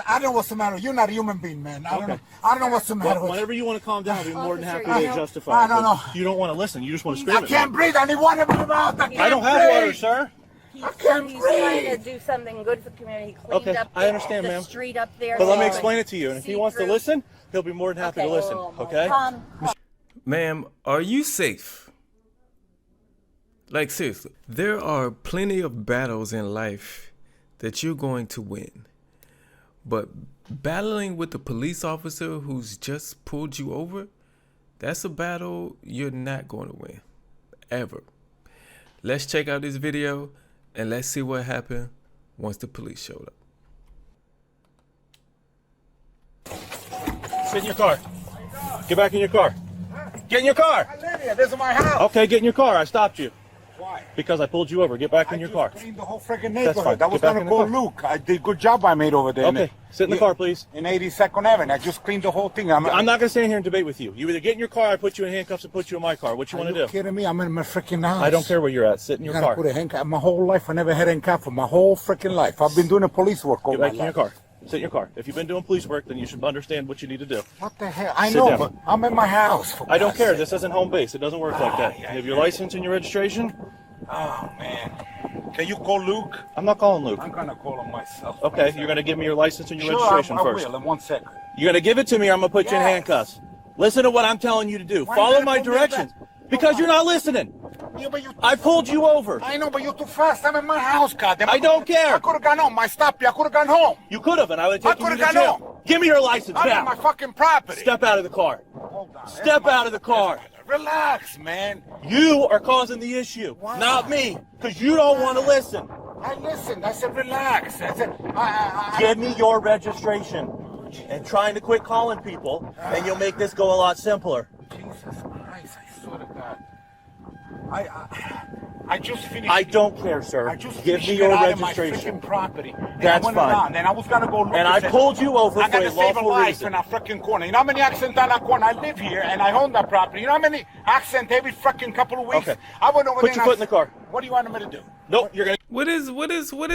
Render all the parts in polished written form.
don't know what's the matter. You're not a human being, man. I don't know what's the matter. Well, whenever you want to calm down, I'll be more than happy to justify. I don't know. You don't want to listen. You just want to scream. I can't breathe. I need water in my mouth. I don't have water, sir. He's trying to do something good for the community. He cleaned up I understand, the ma'am. street up there. But let me explain it to you. And if he wants to listen, he'll be more than happy to listen. Okay? Ma'am, are you safe? Like, seriously, there are plenty of battles in life that you're going to win. But battling with the police officer who's just pulled you over, that's a battle you're not going to win. Ever. Let's check out this video and let's see what happened once the police showed up. Sit in your car. Get back in your car. Get in your car. I live here. This is my house. Okay, get in your car. I stopped you. Why? Because I pulled you over. Get back in your car. I just cleaned the whole freaking That's fine. neighborhood. I was Get back going in to the call car. Luke. I did a good job I made over there. Okay, sit in the car, please. In 82nd Avenue. I just cleaned the whole thing. I'm not going to stand here and debate with you. You either get in your car, I put you in handcuffs, and put you in my car. What you want to do? Are you kidding me? I'm in my freaking house. I don't care where you're at. Sit in your car. Put a handcuff. My whole life, I never had a handcuff for my whole freaking life. I've been doing police work all Get my back in your life. car. Sit in your car. If you've been doing police work, then you should understand what you need to do. What the hell? I Sit know, down. but I'm in my house. I don't care. This isn't home base. It doesn't work like that. You have your license and your registration? Oh, man. Can you call Luke? I'm not calling Luke. I'm going to call him myself. Okay, you're going to give me your license and your Sure, registration I first. will in 1 second. You're going to give it to me or I'm going to put you in Yes. handcuffs. Listen to what I'm telling you to do. Why Follow you my gotta put me directions. back? Because you're not listening. Yeah, but you, I pulled you over. I know, but you're too fast. I'm in my house, goddamn. I don't care. I could have gone home. I stopped you. I could have gone home. You could have, and I would have taken you to could've gone jail. home. Give me your license I'm now. in my fucking property. Step out of the car. Hold on. Step out of the car. Relax, man. You are causing the issue, Why? not me, because you don't want to listen. I listened. I said, relax. I said, Give me your registration and trying to quit calling people, and you'll make this go a lot simpler. Jesus Christ, I swear to God. I just finished. I don't care, sir. I just Give finished me to get your out of my registration. freaking property. And That's I went fine. around, and I was gonna go look. And I pulled you over I for got a to save a lawful life reason. in a freaking corner. You know how many accidents on that corner? I live here, and I own that property. You know how many accidents every freaking couple of weeks? Okay. I went over Put there. your foot in the car. What do you want me to do? Nope, you're gonna. What is this? What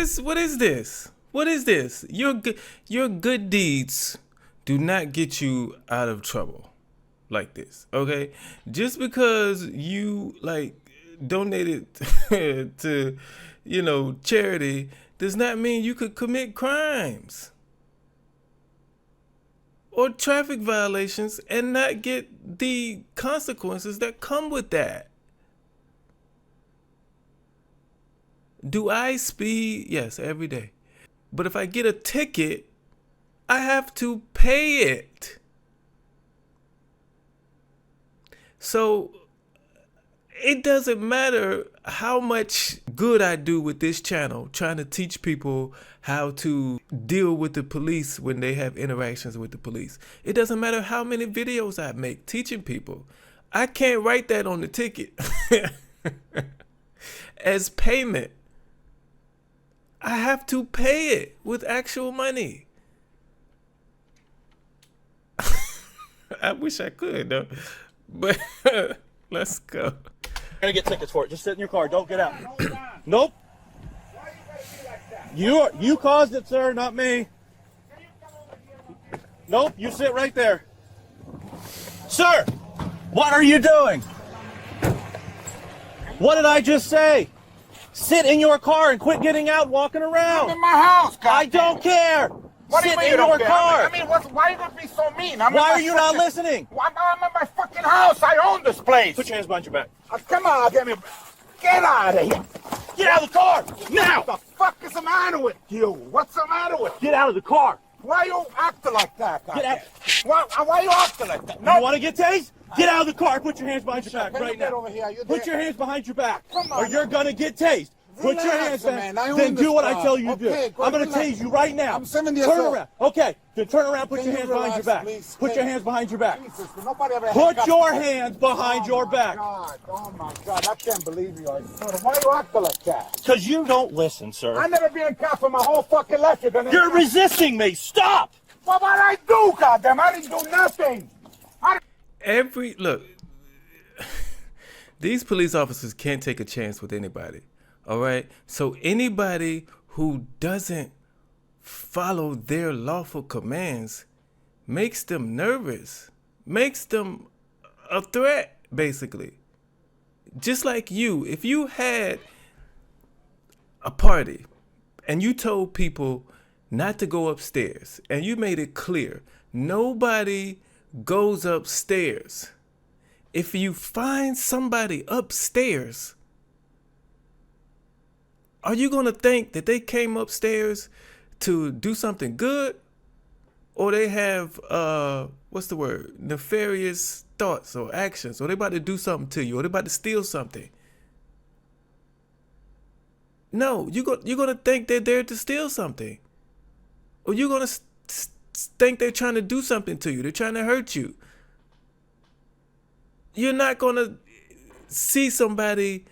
is this? Your good deeds do not get you out of trouble like this, okay? Just because you like donated to, charity does not mean you could commit crimes or traffic violations and not get the consequences that come with that. Do I speed? Yes, every day. But if I get a ticket, I have to pay it. So it doesn't matter how much good I do with this channel, trying to teach people how to deal with the police when they have interactions with the police. It doesn't matter how many videos I make teaching people. I can't write that on the ticket as payment. I have to pay it with actual money. I wish I could, though. But let's go. You're gonna get tickets for it. Just sit in your car. Don't get out. Nope. You caused it, sir, not me. Nope. You sit right there, sir. What are you doing? What did I just say? Sit in your car and quit getting out, walking around. I'm in my house, goddamn. I don't care. What do you Sit mean in you don't your care? car. Why you gonna be so mean? Why are you not listening? I'm in my fucking house. I own this place. Put your hands behind your back. Come on, get out of here. Get out of the car now. What the fuck is the matter with you? What's the matter with you? Get out of the car. Why you acting like that, Get out. Why you acting like that? You want to get tased? Get out of the car. Put your hands behind your back Can you right get now. over here? You Put there? your hands behind your back, Come on, or you're man. gonna get tased. Put your Relax, hands back. man. I own Then do this what I car. tell you to Okay, do. go I'm gonna relax. tase you right now. I'm 70 years Turn old. around. Okay. Then turn around. Put Can your you hands behind your relax, back. please? Put your hands behind your back. Jesus, nobody ever Put had your cuffs. hands behind your back. Oh my God, I can't believe you. I swear. Why you acting like that? Because you don't listen, sir. I never been cuffed for my whole fucking life. You're resisting me. Stop. What I do, goddamn? I didn't do nothing. Look, these police officers can't take a chance with anybody. All right. So anybody who doesn't follow their lawful commands makes them nervous, makes them a threat, basically. Just like you, if you had a party and you told people not to go upstairs and you made it clear nobody goes upstairs, if you find somebody upstairs, are you going to think that they came upstairs to do something good, or they have nefarious thoughts or actions, or they about to do something to you, or they about to steal something? No, you're gonna think they're there to steal something, or you're gonna think they're trying to do something to you. They're trying to hurt you. You're not gonna see somebody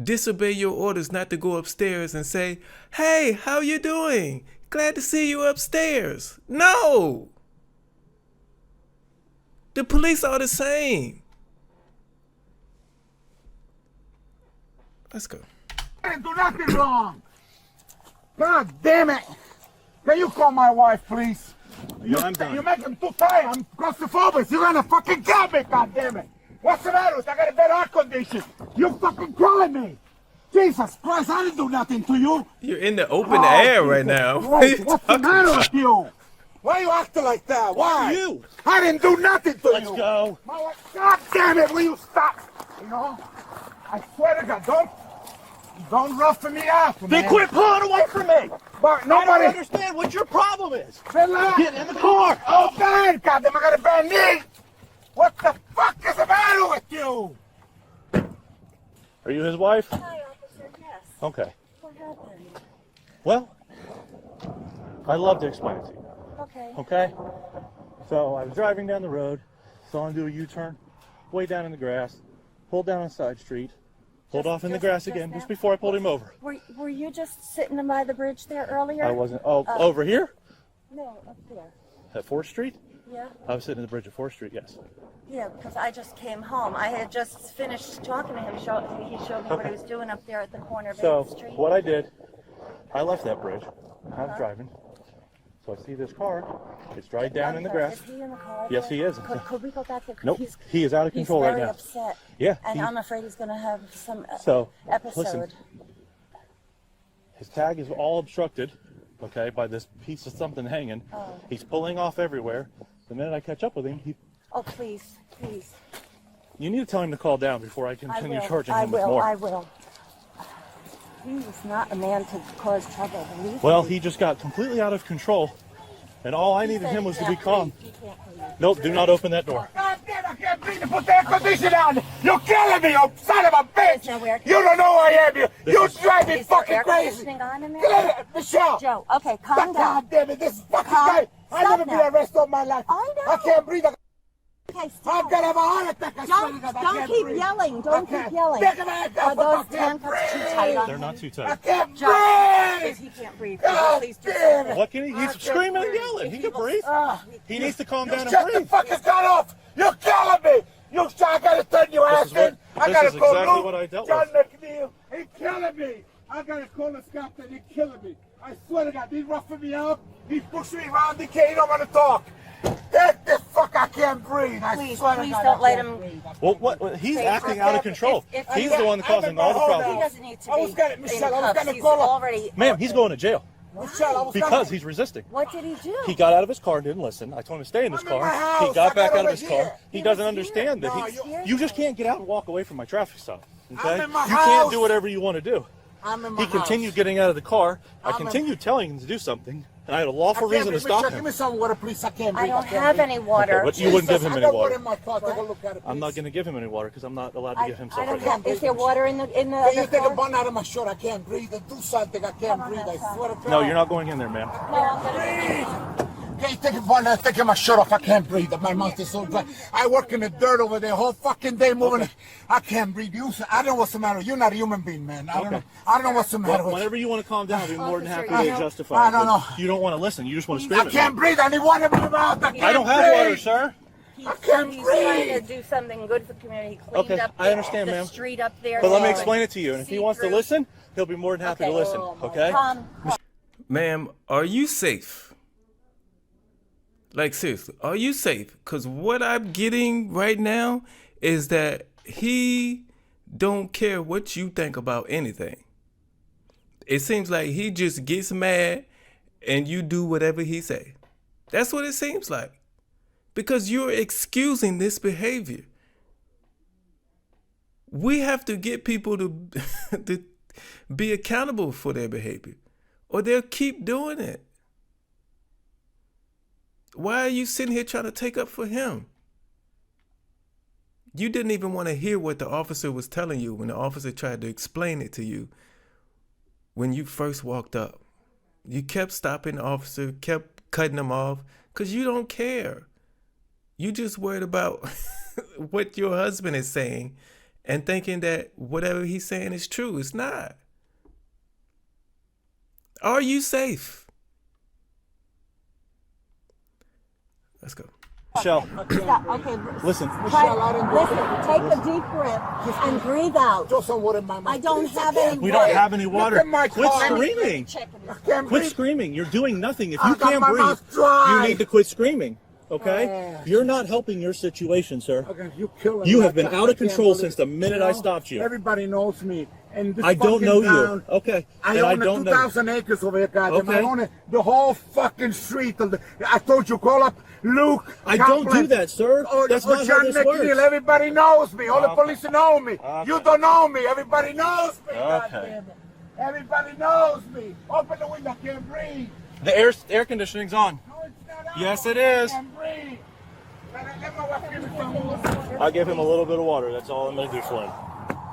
disobey your orders not to go upstairs and say, "Hey, how you doing? Glad to see you upstairs." No. The police are the same. Let's go. I didn't do nothing wrong. God damn it. Can you call my wife, please? I'm done. You make him too tight. I'm claustrophobic. You're gonna fucking kill me, god damn it. What's the matter? I got a bad heart condition. You're fucking killing me. Jesus Christ, I didn't do nothing to you. You're in the open air right now. Wait, what's the matter with you? Why are you acting like that? Why? You. I didn't do nothing to you. Let's go. My wife, God damn it, will you stop? You know? I swear to God, don't roughen me up, man. Then quit pulling away from me. But I nobody don't understand what your problem is. Relax. Get in the car. Oh, man, God damn, I got a bad knee. What the fuck is the matter with you? Are you his wife? Hi, officer. Yes. Okay. What happened? Well, I'd love to explain it to you. Okay. Okay? So I was driving down the road, saw him do a U-turn, way down in the grass, pulled down a side street, pulled off in the grass again, just before I pulled him over. Were you just sitting by the bridge there earlier? I wasn't. Oh, over here? No, up there. At 4th Street? Yeah. I was sitting at the bridge at 4th Street, yes. Yeah, because I just came home. I had just finished talking to him. He showed me what he was doing up there at the corner of 8th Street. So what I did, I left that bridge. I was driving. So I see this car. It's right down in the grass. Is he in the car? Yes, he is. Could we go back there? 'Cause Nope. He is out of control right now. He's very upset. Yeah. And I'm afraid he's going to have some So, episode. listen. His tag is all obstructed, okay, by this piece of something hanging. Oh. He's pulling off everywhere. The minute I catch up with him, Oh, please, please. you need to tell him to calm down before I continue charging I him with more. will. He was not a man to cause trouble. believe me. Well, he just got completely out of control, and all I needed him was to be calm. He can't breathe. Nope, do not open that door. God damn, I can't breathe to put the air conditioner on. You're killing me, you son of a bitch. There's no air You don't know who I am. You drive me Is there fucking air crazy. conditioning on in there? Get it, Michelle. Joe, okay, calm down. God damn it, this fucking Calm- guy. I've stop never been now. arrested all my life. I know. I can't breathe. Okay, I'm stop. gonna have a heart attack. I swear to God, I Don't can't keep breathe. yelling. I Don't keep can't. yelling. Take him out. Are those I can't handcuffs too breathe. tight on They're him? not too I tight. can't Joe, breathe. he can't breathe. God Please do damn something. it. What can he? I He's can't screaming and breathe. yelling. He can breathe. He needs to calm down and Shut the breathe. fucking gun off. You're killing me. I gotta turn your ass This is what- in. I this gotta is call exactly Luke, what I dealt John with. McNeil. He's killing me. I gotta call the cops and he's killing me. I swear to God, he's roughing me up. He's pushing me around. He don't want to talk. Get the fuck, I can't breathe. I Please, swear to please God, don't I let can't him- breathe. Well, what? He's Hey, acting if- out of control. if- He's the one causing all the He problems. doesn't need to I was be gonna- in Michelle, I was cuffs. gonna He's call him. already. Ma'am, he's going to jail Michelle, I was because gonna- he's resisting. What did he do? He got out of his car, didn't listen. I told him to stay in his I'm in my car. house. He got I back got out of over his here. car. He He doesn't was understand here. that. No, You just can't get out and walk away from my traffic stop. Okay? I'm in my You can't house. do whatever you want to do. I'm in my He continued getting out of the car. I continued telling him to do something, and I had a lawful reason to stop Give him. me some water, please. I can't I breathe. don't can't have breathe. any water. But you wouldn't give him I any got water. in my car. Take a look at it, I'm not please. going to give him any water because I'm not allowed to give him I don't something. have. Is there water in the Can you other take a car? bun out of my shirt? I can't breathe. Do something. I can't breathe. I swear to God. No, you're not going in there, ma'am. No, I'm gonna. Can you take a bun out? Take my shirt off. I can't breathe. My mouth is so dry. I work in the dirt over there whole fucking day moving. Okay. I can't breathe. I don't know what's the matter. You're not a human being, man. I don't know. I don't know what's the matter Well, with whenever you want to calm down, I'll be more than happy Officer, to you- justify I it. don't but know. You don't want to listen. You just want to you. scream I at can't me. breathe. I need water in my mouth. I can't I don't have breathe. water, sir. I can't He's trying to breathe. do something good for the community. He cleaned Okay, up I understand, the ma'am. street up there. But let me so explain it to you. And if he wants to see-through. listen, he'll be more than happy to Okay. listen. Okay? Ma'am, are you safe? Like, seriously, are you safe? Because what I'm getting right now is that he don't care what you think about anything. It seems like he just gets mad and you do whatever he say. That's what it seems like. Because you're excusing this behavior. We have to get people to, to be accountable for their behavior, or they'll keep doing it. Why are you sitting here trying to take up for him? You didn't even want to hear what the officer was telling you when the officer tried to explain it to you when you first walked up. You kept stopping the officer, kept cutting him off, because you don't care. You just worried about what your husband is saying and thinking that whatever he's saying is true. It's not. Are you safe? Let's go. Michelle, Stop. Okay, listen. listen, take a deep breath and breathe out. Throw some water in my mouth. I don't have any We don't have any water. Look at my Quit car. screaming. I can't Quit breathe. screaming. You're doing nothing. If I you got can't my breathe, mouth dry. you need to quit screaming. Okay? You're not helping your situation, sir. Okay, you killing You me. have been I out of can't control believe- since the minute I stopped you. Everybody knows me. And this I don't fucking know town, you. Okay. I And I own don't know. 2,000 acres over here, goddamn. Okay. I own the whole fucking street. I told you, call up Luke. I don't do Kaplan, that, sir. That's not how John this McNeil. works. Everybody knows me. All the police know me. Okay. You don't know me. Everybody knows me. Okay. Goddamn it. Everybody knows me. Open the window. I can't breathe. The air conditioning's on. No, it's not on. Yes, it is. I can't breathe. Let my wife give me some water. I give him a little bit of water. That's all I'm going to do for him.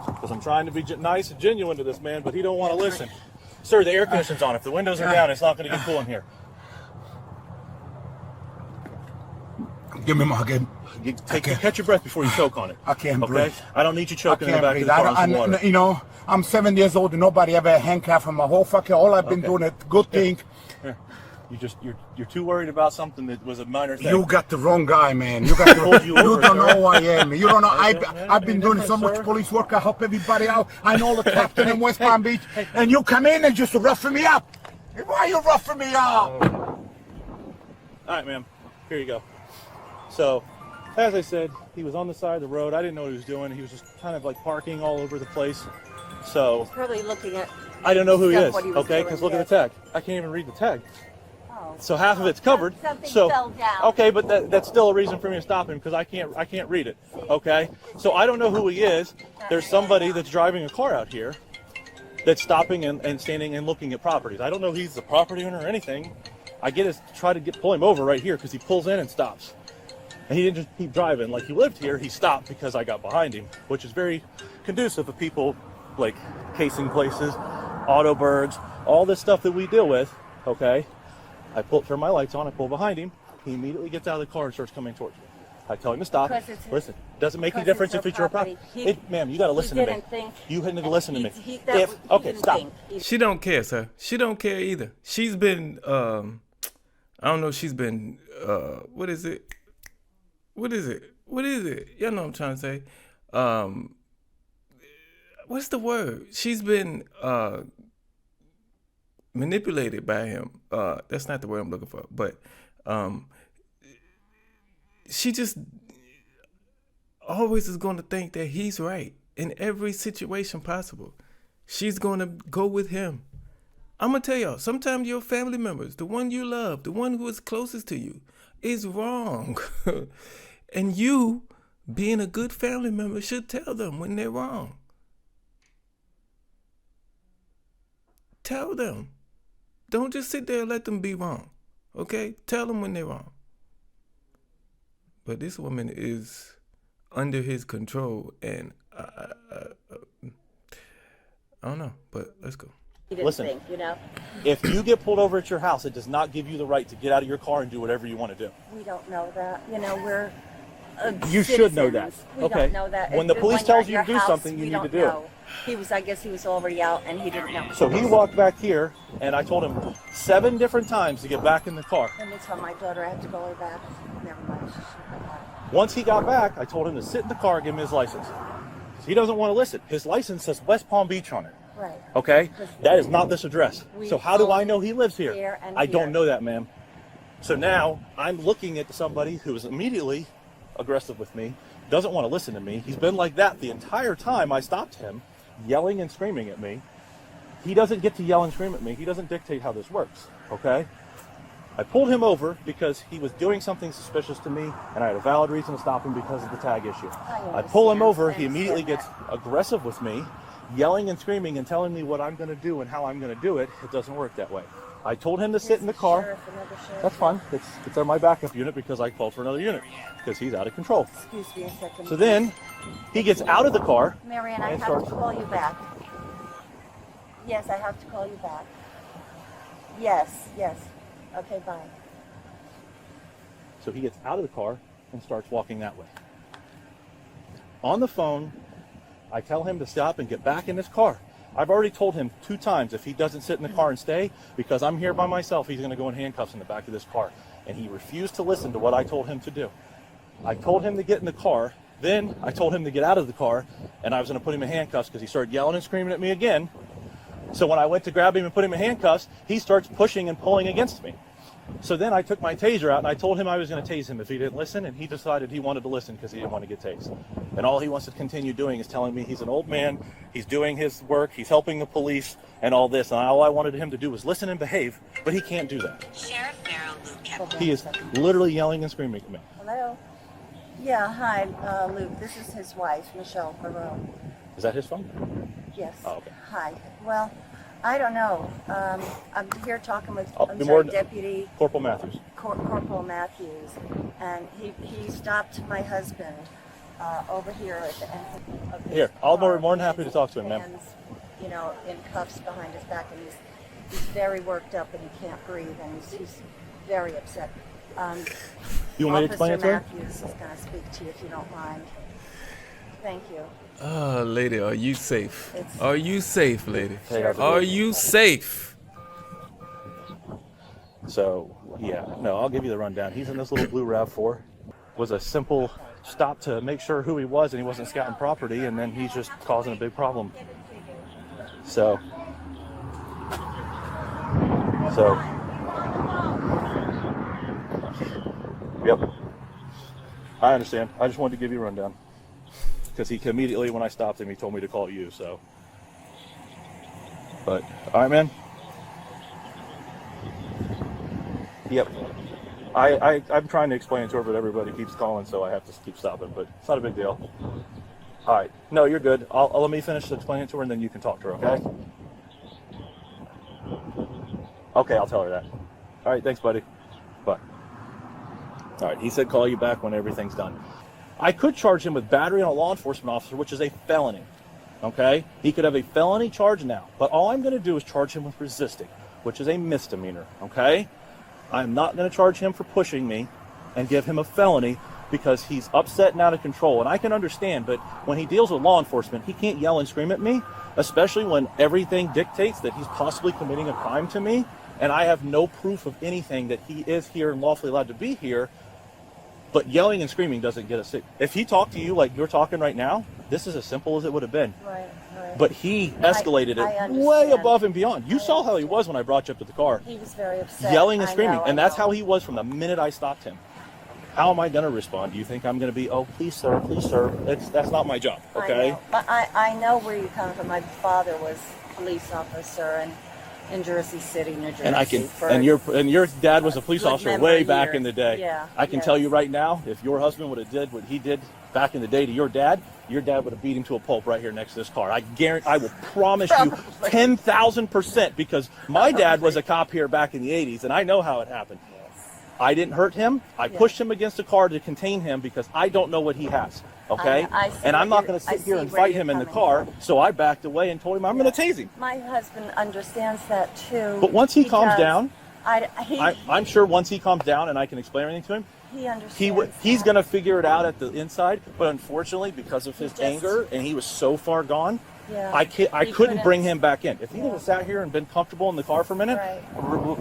Because I'm trying to be nice and genuine to this man, but he don't want to listen. Sir, the air conditioning's on. If the windows are down, it's not going to get cool in here. Give me my game. Catch your breath before you choke on it. I can't okay? breathe. I don't need you I choking in the can't back breathe. of the car with some water. You know, I'm 7 years old and nobody ever handcuffed my whole fucking. All I've been doing is good thing. Here. You're too worried about something that was a minor thing. You got the wrong guy, man. You got the, you you over, don't sir. know who I am. You don't know. Okay, I've been doing so much sir. police work. I help everybody out. I know the captain in West Palm Beach, and you come in and just roughing me up. Why are you roughing me up? All right, ma'am. Here you go. So, as I said, he was on the side of the road. I didn't know what he was doing. He was just kind of like parking all over the place. So, Probably looking at. I don't know who he Stuff is. what he was Okay, doing, because look yes. at the tag. I can't even read the tag. Oh. So half of it's covered. Something so fell down. okay, but that's still a reason for me to stop him because I can't read it. Okay, so I don't know who he is. There's somebody that's driving a car out here that's stopping and standing and looking at properties. I don't know if he's the property owner or anything. I get to try to pull him over right here because he pulls in and stops. And he didn't just keep driving like he lived here. He stopped because I got behind him, which is very conducive of people like casing places, Autobergs, all this stuff that we deal with. Okay, I turn my lights on. I pull behind him. He immediately gets out of the car and starts coming towards me. I tell him to stop. Because it's- Listen, doesn't make any because difference it's if it's her your property. property. Ma'am, you got to listen to me. didn't think- You need to listen to me. He Okay, didn't stop. think. She don't care, sir. She don't care either. She's been, I don't know, she's been, what is it? What is it? Y'all know what I'm trying to say. What's the word? She's been manipulated by him. That's not the word I'm looking for. But she just always is going to think that he's right in every situation possible. She's going to go with him. I'm going to tell y'all, sometimes your family members, the one you love, the one who is closest to you, is wrong. And you, being a good family member, should tell them when they're wrong. Tell them. Don't just sit there and let them be wrong. Okay? Tell them when they're wrong. But this woman is under his control, and I don't know, but let's go. He didn't Listen. think, you know. If you get pulled over at your house, it does not give you the right to get out of your car and do whatever you want to do. We don't know that. You know, we're You should know that. citizens. We Okay. don't know that. When the police you're tells at you your to do house, something, you we need to don't do it. know. I guess he was already out and he didn't know. So he walked back here, and I told him 7 different times to get back in the car. Let me tell my daughter I have to go way back. Never mind. She should come back. Once he got back, I told him to sit in the car and give him his license. He doesn't want to listen. His license says West Palm Beach on it. Right. Okay? That is not this address. We So how do I own know he lives here? here and I don't here. know that, ma'am. So now I'm looking at somebody who is immediately aggressive with me, doesn't want to listen to me. He's been like that the entire time I stopped him, yelling and screaming at me. He doesn't get to yell and scream at me. He doesn't dictate how this works, okay? I pulled him over because he was doing something suspicious to me, and I had a valid reason to stop him because of the tag issue. I pull him over, he immediately gets aggressive with me, yelling and screaming and telling me what I'm going to do and how I'm going to do it. It doesn't work that way. I told him to sit in the car. That's fine. It's on my backup unit because I called for another unit because he's out of control. Excuse me a second. So then he gets out of the car. Marion, I and have to starts- call you back. Yes, I have to call you back. Yes, yes. Okay, bye. So he gets out of the car and starts walking that way. On the phone, I tell him to stop and get back in his car. I've already told him 2 times if he doesn't sit in the car and stay, because I'm here by myself, he's going to go in handcuffs in the back of this car. And he refused to listen to what I told him to do. I told him to get in the car. Then I told him to get out of the car, and I was going to put him in handcuffs because he started yelling and screaming at me again. So when I went to grab him and put him in handcuffs, he starts pushing and pulling against me. So then I took my taser out and I told him I was going to tase him if he didn't listen, and he decided he wanted to listen because he didn't want to get tased. And all he wants to continue doing is telling me he's an old man, he's doing his work, he's helping the police and all this, and all I wanted him to do was listen and behave, but he can't do that. Sheriff Merrill Luke kept He is literally yelling and screaming at me. Hello? Yeah, hi, Luke. This is his wife, Michelle Barone. Is that his phone? Yes. Oh, okay. Hi. Well, I don't know. I'm here talking with Oh, good morning. Deputy Corporal Matthews. Corporal Matthews, and he stopped my husband over here at the end of his Here, I'll be car. more than happy His to talk to him, ma'am. hands, you know, in cuffs behind his back, and he's very worked up and he can't breathe, and he's very upset. You want me to explain it to him? Officer Matthews is going to speak to you if you don't mind. Thank you. Lady, are you safe? It's- Are you safe, lady? Hey, how's it Are going? you safe? So, yeah, no, I'll give you the rundown. He's in this little blue RAV4. Was a simple stop to make sure who he was and he wasn't scouting property, and then he's just causing a big problem. So, yep. I understand. I just wanted to give you a rundown. Because he immediately, when I stopped him, he told me to call you, so. But, all right, man. Yep. I'm trying to explain it to her, but everybody keeps calling, so I have to keep stopping. But it's not a big deal. All right. No, you're good. I'll let me finish explaining it to her, and then you can talk to her, okay? Okay, I'll tell her that. All right, thanks, buddy. Bye. All right, he said call you back when everything's done. I could charge him with battery on a law enforcement officer, which is a felony, okay? He could have a felony charge now, but all I'm going to do is charge him with resisting, which is a misdemeanor, okay? I'm not going to charge him for pushing me and give him a felony because he's upset and out of control, and I can understand, but when he deals with law enforcement, he can't yell and scream at me, especially when everything dictates that he's possibly committing a crime to me, and I have no proof of anything that he is here and lawfully allowed to be here. But yelling and screaming doesn't get us sick. If he talked to you like you're talking right now, this is as simple as it would have been. Right. But he escalated I it understand. way above and beyond. You saw how he was when I brought you up to the car. He was very upset. Yelling and I screaming. know, And I that's know. how he was from the minute I stopped him. How am I going to respond? Do you think I'm going to be, oh, please, sir, please, sir? That's not my job, okay? I know where you're coming from. My father was a police officer in Jersey City, New Jersey. And I can, for and your dad was a police good officer number way of back years. in the day. Yeah, I can yes. tell you right now, if your husband would have did what he did back in the day to your dad would have beat him to a pulp right here next to this car. I guarantee, I will promise you 10,000%, because my dad was a cop here back in the 80s, and I know how it happened. I didn't hurt him. I pushed him against a car to contain him because I don't know what he has. Okay? I see And I'm where not going to I sit here see and where fight you're him in the coming car. from. So I backed away and told him I'm going to tase him. My husband understands that too. But once he calms does. down, He I'm sure once he calms down and I can explain everything to him, understands. he's that. going to figure it out at the inside. But unfortunately, because of his just- anger and he was so far gone, Yeah. I He couldn't bring couldn't- him back in. If he would Yeah. have sat here and been comfortable in the car for a minute, Right.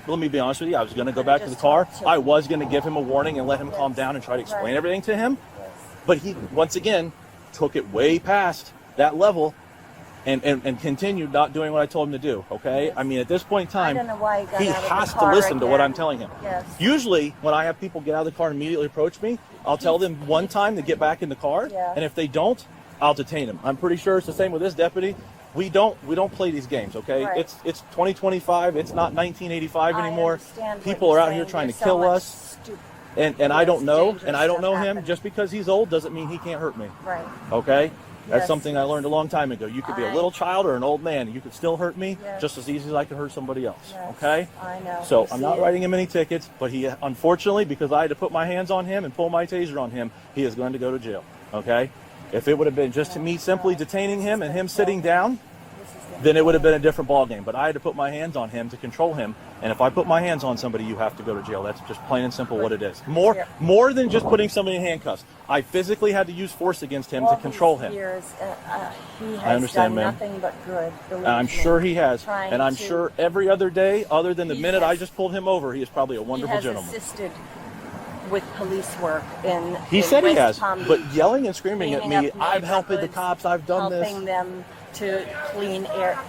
let me be honest with you, I was going to go Could've back to the just car. talked to I him. was going to give him a warning and let him calm Yes. down and try to explain Right. everything to him. Yes. But he, once again, took it way past that level and continued not doing what I told him to do, okay? I mean, at this point in time, I don't know why he got he out of the has to car listen to what again. I'm telling him. Yes. Usually, when I have people get out of the car and immediately approach me, I'll tell them one time to get back in the car, Yeah. and if they don't, I'll detain them. I'm pretty sure it's the same with this deputy. We don't play these games, okay? Right. It's 2025. It's not 1985 I anymore. understand what People you're are out saying. here trying to There's so kill much us, stupid- and I don't know, dangerous and I don't stuff know him. happen. Just because he's old doesn't mean he can't hurt me. Right. Okay? That's Yes. something I learned a long time ago. You could be a I- little child or an old man. You could still hurt me Yes. just as easy as I could hurt somebody else. Yes, Okay? I know. So I I'm see not it. writing him any tickets, but he, unfortunately, because I had to put my hands on him and pull my taser on him, he is going to go to jail. Okay? If it would have been just me simply detaining him and him sitting down, then it would have been a different ballgame. But I had to put my hands on him to control him. And if I put my hands on somebody, you have to go to jail. That's just plain and simple what it is. More than just putting somebody in handcuffs. I physically had to use force against him to control him. Years, he has I understand, done ma'am. nothing but good. believe I'm me. sure he has. Trying And I'm to- sure every other day, other than the He minute I has- just pulled him over, he is probably a wonderful he has gentleman. assisted with police work in He in said he West has, Palm but Beach, yelling and screaming at cleaning me, up I'm helping the neighborhoods, cops, I've done this. helping them to clean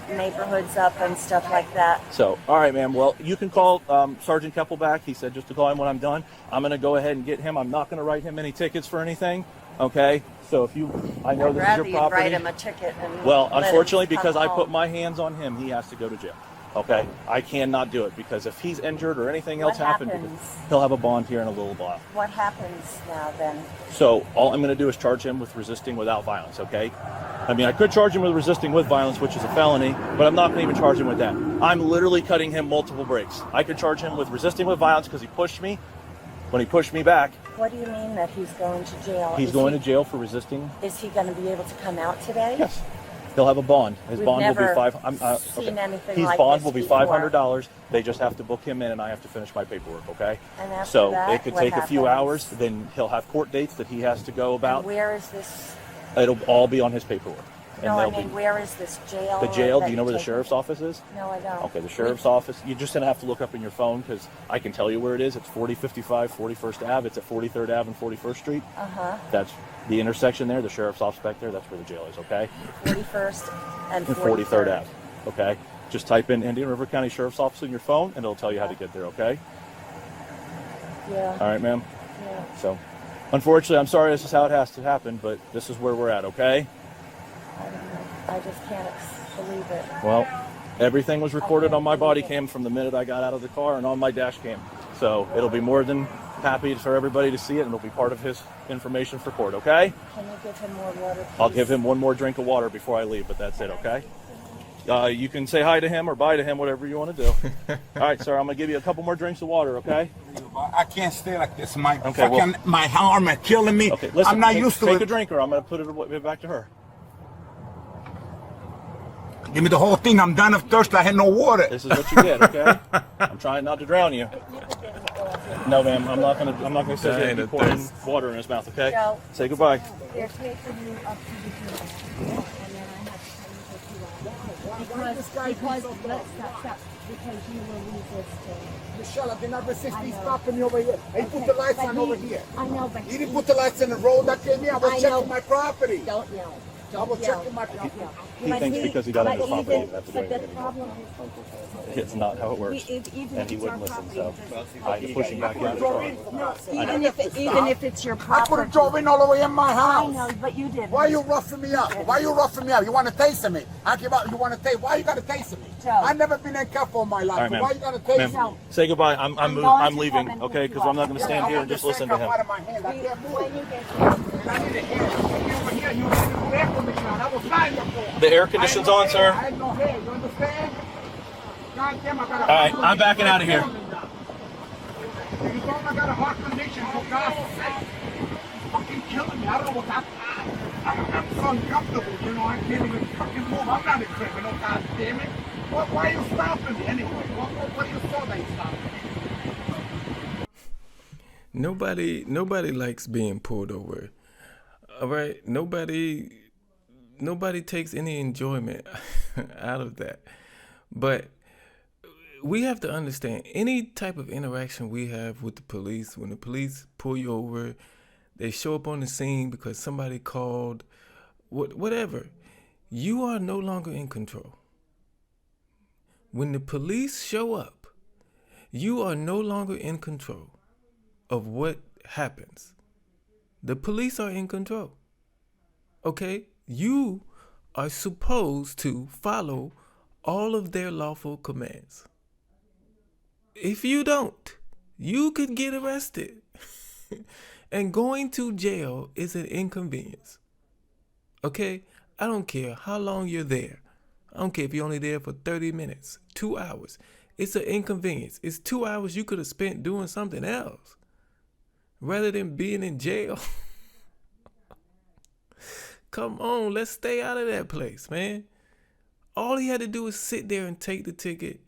neighborhoods up and stuff like that. So, all right, ma'am. Well, you can call Sergeant Keppel back. He said just to call him when I'm done. I'm going to go ahead and get him. I'm not going to write him any tickets for anything. Okay? So if you, I know I'd this is rather your you'd property. write him a ticket and Well, let him unfortunately, come because I put home. my hands on him, he has to go to jail. Okay? I cannot do it because if he's injured or anything What else happens, happens? he'll have a bond here in a little while. What happens now then? So all I'm going to do is charge him with resisting without violence, okay? I mean, I could charge him with resisting with violence, which is a felony, but I'm not going to even charge him with that. I'm literally cutting him multiple breaks. I could charge him with resisting with violence because he pushed me. When he pushed me back, What do you mean that he's going to jail? he's going to jail for resisting. Is he going to be able to come out today? Yes. He'll have a bond. His We've bond will be never $500. seen anything His like bond this will be before. $500. They just have to book him in, and I have to finish my paperwork. Okay. And after so that, it could what take a few happens? hours. Then he'll have court dates that he has to go about. And where is this? It'll all be on his paperwork. And No, I they'll mean, be where is this jail? the jail. that Do you know where the take sheriff's him? office is? No, I don't. Okay, the sheriff's office. You're just going to have to look up in your phone because I can tell you where it is. It's 4055 41st Ave. It's at 43rd Ave and 41st Street. Uh-huh. That's the intersection there. The sheriff's office back there. That's where the jail is, okay? 41st and And 43rd Ave, okay? Just type in Indian River County Sheriff's Office in your phone and it'll tell you how to get there, okay? Yeah. All right, ma'am? Yeah. So, unfortunately, I'm sorry this is how it has to happen, but this is where we're at, okay? I don't know. I just can't believe it. Well, everything was recorded on my body cam from the minute I got out of the car and on my dash cam. So it'll be more than happy for everybody to see it, and it'll be part of his information for court, okay? Can you give him more water, please? I'll give him one more drink of water before I leave, but that's it, okay? You can say hi to him or bye to him, whatever you want to do. All right, sir, I'm going to give you a couple more drinks of water, okay? I can't stay like this. My Okay, well- fucking my arm is killing me. Okay, listen, I'm not used to take it. a drink or I'm going to put it back to her. Give me the whole thing. I'm done of thirst. I had no water. This is what you get, okay? I'm trying not to drown you. No, ma'am, I'm not gonna sit here and be pouring water in his mouth, okay? Joe. Say goodbye. They're taking you up to the jail. And then I have to tell you to stop. Because you were resisting. Michelle, I've been up since he's stopping me over here. He put the lights on over here. I know, but He didn't put the lights in the road that came here. I was I know. checking my property. don't yell. I Don't was yell. checking my Don't yell. He But thinks because he got on but the property, even- that's the but way the it is. problem It's not how it works. Even And if he it's wouldn't our listen, so property, I had to push him back into the car. even if it's your I could property. have drove in all the way in my I house. know, but you didn't. Why you roughing me up? Why you roughing me up? You want to taste me? I give out. You want to taste? Why you got to taste me? Joe. I never been in cuff all my life. All right, so ma'am. why you got to taste Ma'am, me? say goodbye. I'm going I'm to leaving, come and okay? pick Because you I'm not up. going to stand here and just listen to him. Out of my hand. I can't move. When you get And I need a hair. You over here. You had to do air conditioning. I was flying before. The air conditioning's on, sir. I had no hair. You understand? God damn, I got a All right, I'm backing out of here. You told me I got a heart condition, for God's sake. It's fucking killing me. I don't know what I'm so uncomfortable, you know. I can't even fucking move. I'm not a criminal, God damn it. Why are you stopping me anyway? What do you saw that you stopped me? Nobody likes being pulled over. All right, nobody takes any enjoyment out of that. But we have to understand any type of interaction we have with the police. When the police pull you over, they show up on the scene because somebody called, whatever. you are no longer in control. When the police show up, you are no longer in control of what happens. The police are in control. Okay? You are supposed to follow all of their lawful commands. If you don't, you could get arrested. And going to jail is an inconvenience. Okay? I don't care how long you're there. I don't care if you're only there for 30 minutes, 2 hours. It's an inconvenience. It's 2 hours you could have spent doing something else rather than being in jail. Come on, let's stay out of that place, man. All he had to do was sit there and take the ticket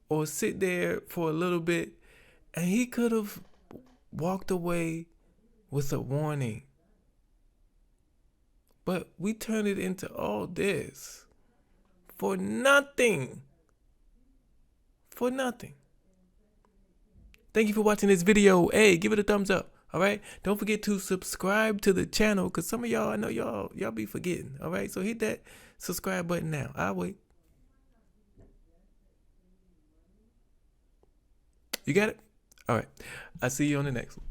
or sit there for a little bit, and he could have walked away with a warning. But we turned it into all this for nothing. For nothing. Thank you for watching this video. Hey, give it a thumbs up. All right. Don't forget to subscribe to the channel, because some of y'all, I know y'all be forgetting. All right. So hit that subscribe button now. I'll wait. You got it? All right. I'll see you on the next one.